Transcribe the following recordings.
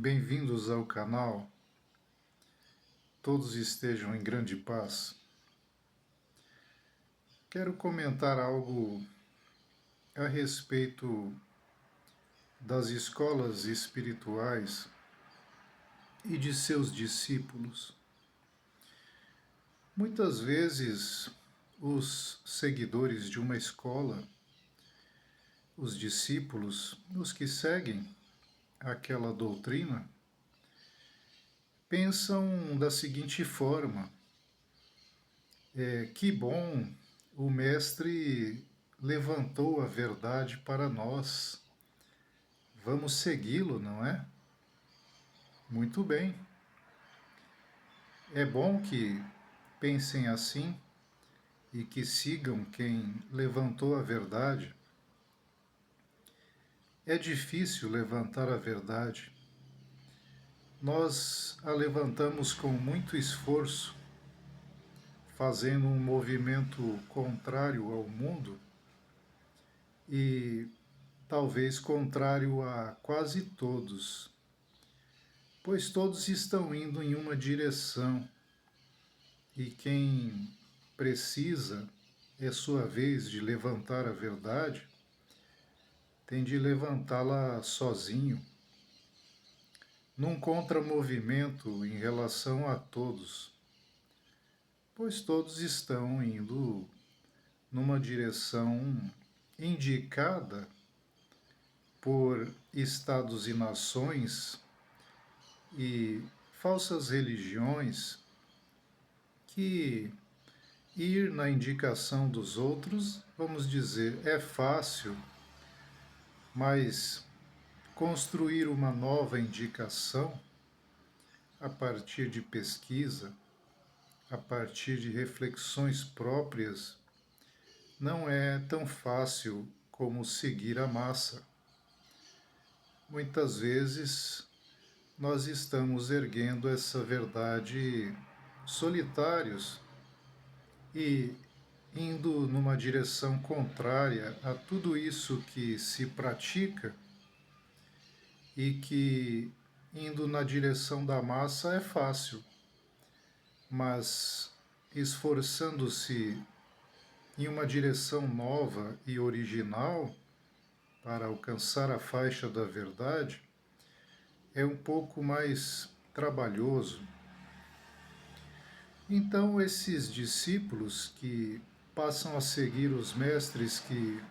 Bem-vindos ao canal. Todos estejam em grande paz. Quero comentar algo a respeito das escolas espirituais e de seus discípulos. Muitas vezes, os seguidores de uma escola, os discípulos, os que seguem aquela doutrina, pensam da seguinte forma: que bom, o Mestre levantou a verdade para nós. Vamos segui-lo, não é? Muito bem. É bom que pensem assim e que sigam quem levantou a verdade. É difícil levantar a verdade. Nós a levantamos com muito esforço, fazendo um movimento contrário ao mundo e talvez contrário a quase todos, pois todos estão indo em uma direção e quem precisa, é sua vez de levantar a verdade, tem de levantá-la sozinho, num contramovimento em relação a todos, pois todos estão indo numa direção indicada por estados e nações e falsas religiões que ir na indicação dos outros, vamos dizer, é fácil, mas construir uma nova indicação a partir de pesquisa, a partir de reflexões próprias, não é tão fácil como seguir a massa. Muitas vezes nós estamos erguendo essa verdade solitários e indo numa direção contrária a tudo isso que se pratica e que indo na direção da massa é fácil, mas esforçando-se em uma direção nova e original para alcançar a faixa da verdade é um pouco mais trabalhoso. Então, esses discípulos que passam a seguir os mestres que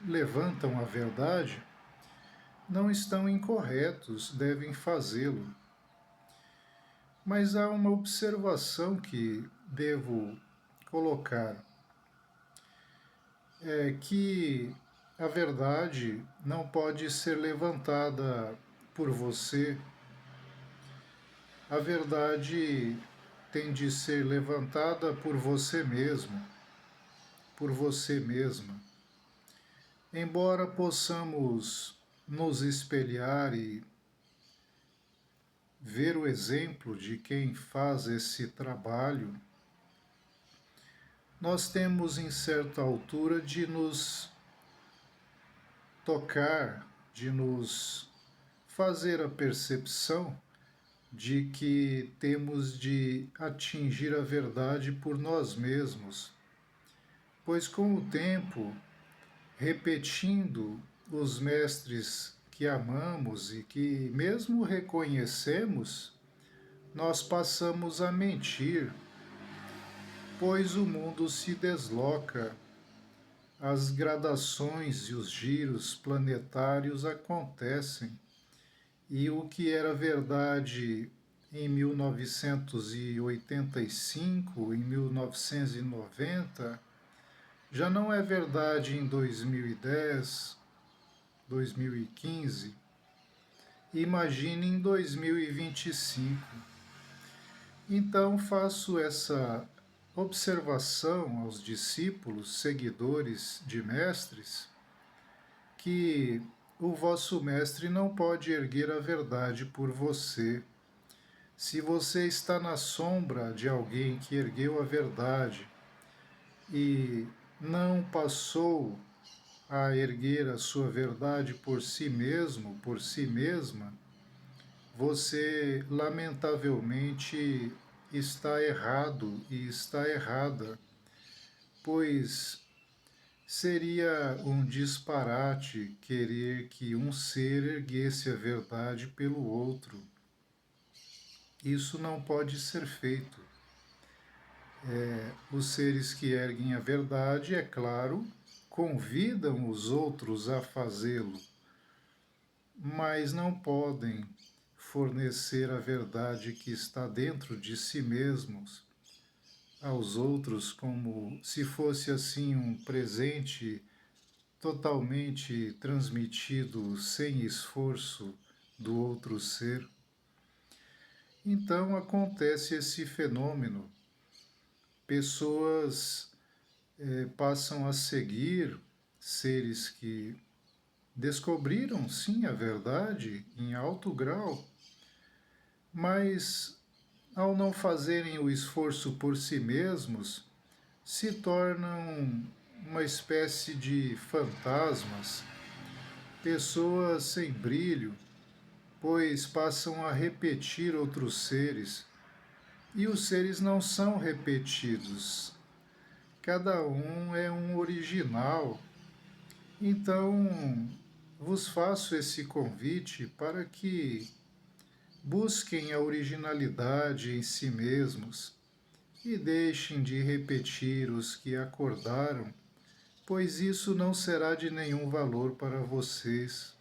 levantam a verdade não estão incorretos, devem fazê-lo. Mas há uma observação que devo colocar: é que a verdade não pode ser levantada por você. A verdade tem de ser levantada por você mesmo, por você mesma. Embora possamos nos espelhar e ver o exemplo de quem faz esse trabalho, nós temos em certa altura de nos tocar, de nos fazer a percepção de que temos de atingir a verdade por nós mesmos, pois com o tempo, repetindo os mestres que amamos e que mesmo reconhecemos, nós passamos a mentir, pois o mundo se desloca, as gradações e os giros planetários acontecem, e o que era verdade em 1985, em 1990, já não é verdade em 2010, 2015. Imagine em 2025. Então faço essa observação aos discípulos, seguidores de mestres, que o vosso mestre não pode erguer a verdade por você. Se você está na sombra de alguém que ergueu a verdade e não passou a erguer a sua verdade por si mesmo, por si mesma, você lamentavelmente está errado e está errada, pois seria um disparate querer que um ser erguesse a verdade pelo outro. Isso não pode ser feito. Os seres que erguem a verdade, é claro, convidam os outros a fazê-lo, mas não podem fornecer a verdade que está dentro de si mesmos aos outros como se fosse assim um presente totalmente transmitido sem esforço do outro ser. Então acontece esse fenômeno. Pessoas passam a seguir seres que descobriram sim a verdade em alto grau, mas ao não fazerem o esforço por si mesmos, se tornam uma espécie de fantasmas, pessoas sem brilho, pois passam a repetir outros seres. E os seres não são repetidos, cada um é um original. Então, vos faço esse convite para que busquem a originalidade em si mesmos e deixem de repetir os que acordaram, pois isso não será de nenhum valor para vocês.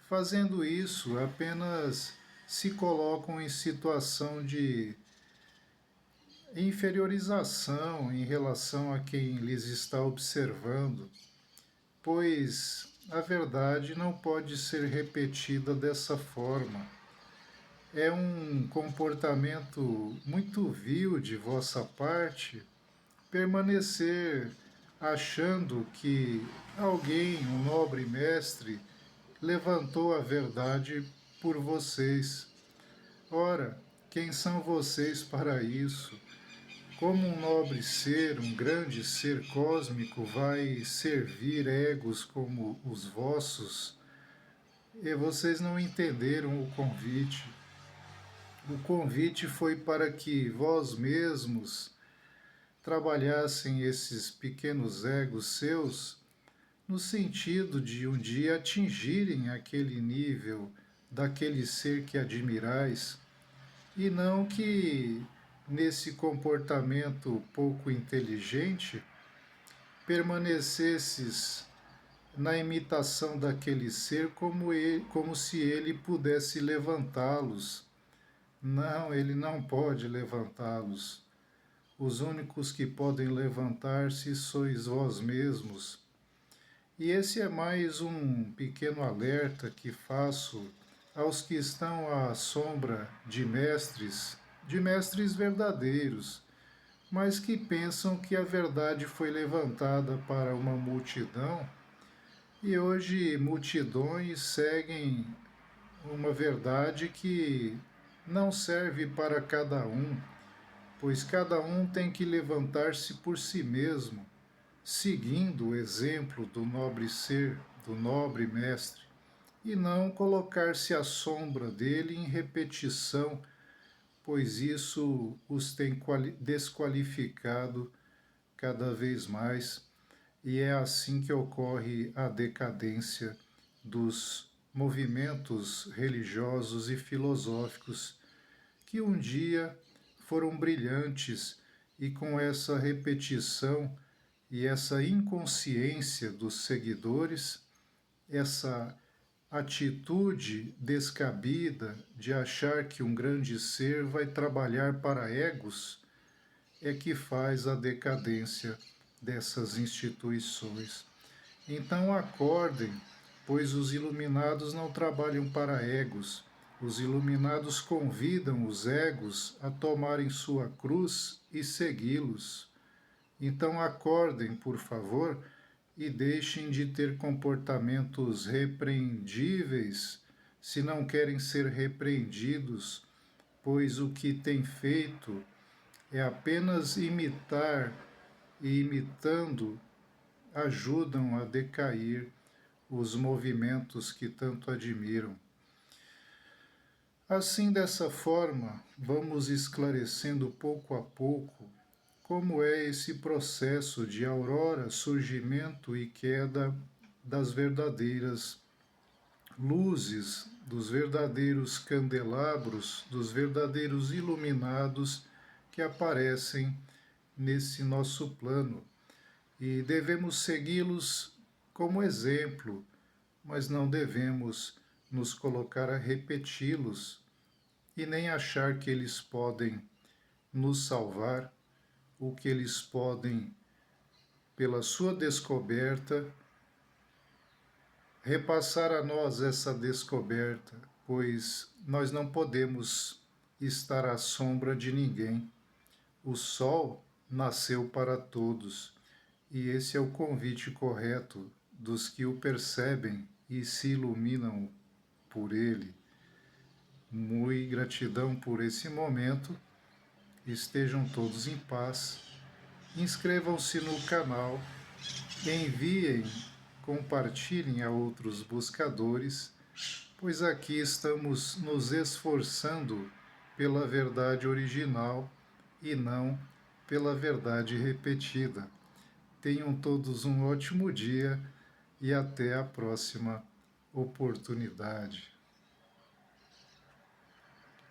Fazendo isso, apenas se colocam em situação de inferiorização em relação a quem lhes está observando, pois a verdade não pode ser repetida dessa forma. É um comportamento muito vil de vossa parte permanecer achando que alguém, um nobre mestre, levantou a verdade por vocês. Ora, quem são vocês para isso? Como um nobre ser, um grande ser cósmico vai servir egos como os vossos? E vocês não entenderam o convite. O convite foi para que vós mesmos trabalhassem esses pequenos egos seus no sentido de um dia atingirem aquele nível daquele ser que admirais, e não que nesse comportamento pouco inteligente permanecesses na imitação daquele ser como se ele pudesse levantá-los. Não, ele não pode levantá-los. Os únicos que podem levantar-se sois vós mesmos. E esse é mais um pequeno alerta que faço aos que estão à sombra de mestres verdadeiros, mas que pensam que a verdade foi levantada para uma multidão e hoje multidões seguem uma verdade que não serve para cada um, pois cada um tem que levantar-se por si mesmo, seguindo o exemplo do nobre ser, do nobre mestre, e não colocar-se à sombra dele em repetição, pois isso os tem desqualificado cada vez mais, e é assim que ocorre a decadência dos movimentos religiosos e filosóficos que um dia foram brilhantes e com essa repetição e essa inconsciência dos seguidores, essa atitude descabida de achar que um grande ser vai trabalhar para egos, é que faz a decadência dessas instituições. Então acordem, pois os iluminados não trabalham para egos. Os iluminados convidam os egos a tomarem sua cruz e segui-los. Então acordem, por favor, e deixem de ter comportamentos repreendíveis se não querem ser repreendidos, pois o que têm feito é apenas imitar, e imitando ajudam a decair os movimentos que tanto admiram. Assim, dessa forma, vamos esclarecendo pouco a pouco como é esse processo de aurora, surgimento e queda das verdadeiras luzes, dos verdadeiros candelabros, dos verdadeiros iluminados que aparecem nesse nosso plano. E devemos segui-los como exemplo, mas não devemos nos colocar a repeti-los e nem achar que eles podem nos salvar, ou que eles podem, pela sua descoberta, repassar a nós essa descoberta, pois nós não podemos estar à sombra de ninguém. O sol nasceu para todos, e esse é o convite correto dos que o percebem e se iluminam por ele. Muito gratidão por esse momento. Estejam todos em paz. Inscrevam-se no canal, enviem, compartilhem a outros buscadores, pois aqui estamos nos esforçando pela verdade original e não pela verdade repetida. Tenham todos um ótimo dia e até a próxima oportunidade.